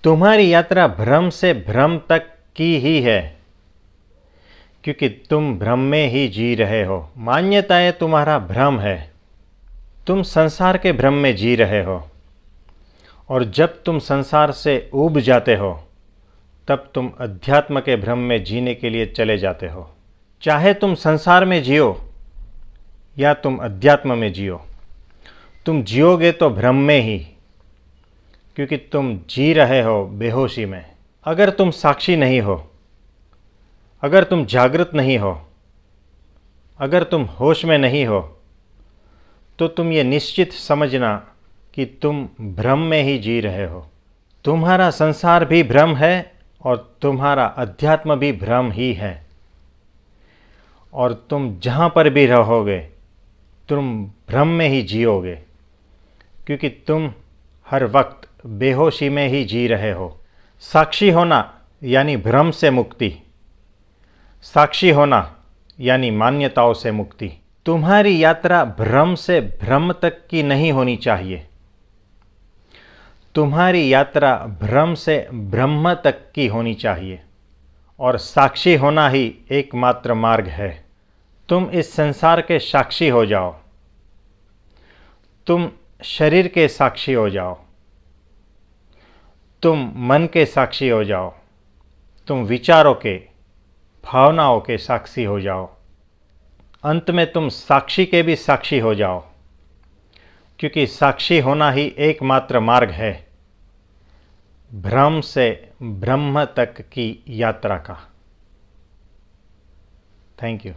तुम्हारी यात्रा भ्रम से भ्रम तक की ही है, क्योंकि तुम भ्रम में ही जी रहे हो। मान्यताएं तुम्हारा भ्रम है। तुम संसार के भ्रम में जी रहे हो, और जब तुम संसार से ऊब जाते हो तब तुम अध्यात्म के भ्रम में जीने के लिए चले जाते हो। चाहे तुम संसार में जियो या तुम अध्यात्म में जियो, तुम जियोगे तो भ्रम में ही, क्योंकि तुम जी रहे हो बेहोशी में। अगर तुम साक्षी नहीं हो, अगर तुम जागृत नहीं हो, अगर तुम होश में नहीं हो, तो तुम ये निश्चित समझना कि तुम भ्रम में ही जी रहे हो। तुम्हारा संसार भी भ्रम है और तुम्हारा अध्यात्म भी भ्रम ही है। और तुम जहाँ पर भी रहोगे तुम भ्रम में ही जियोगे, क्योंकि तुम हर वक्त बेहोशी में ही जी रहे हो। साक्षी होना यानी भ्रम से मुक्ति, साक्षी होना यानी मान्यताओं से मुक्ति। तुम्हारी यात्रा भ्रम से भ्रम तक की नहीं होनी चाहिए। तुम्हारी यात्रा भ्रम से ब्रह्म तक की होनी चाहिए, और साक्षी होना ही एकमात्र मार्ग है। तुम इस संसार के साक्षी हो जाओ, तुम शरीर के साक्षी हो जाओ, तुम मन के साक्षी हो जाओ, तुम विचारों के, भावनाओं के साक्षी हो जाओ। अंत में तुम साक्षी के भी साक्षी हो जाओ, क्योंकि साक्षी होना ही एकमात्र मार्ग है भ्रम से ब्रह्म तक की यात्रा का। Thank you.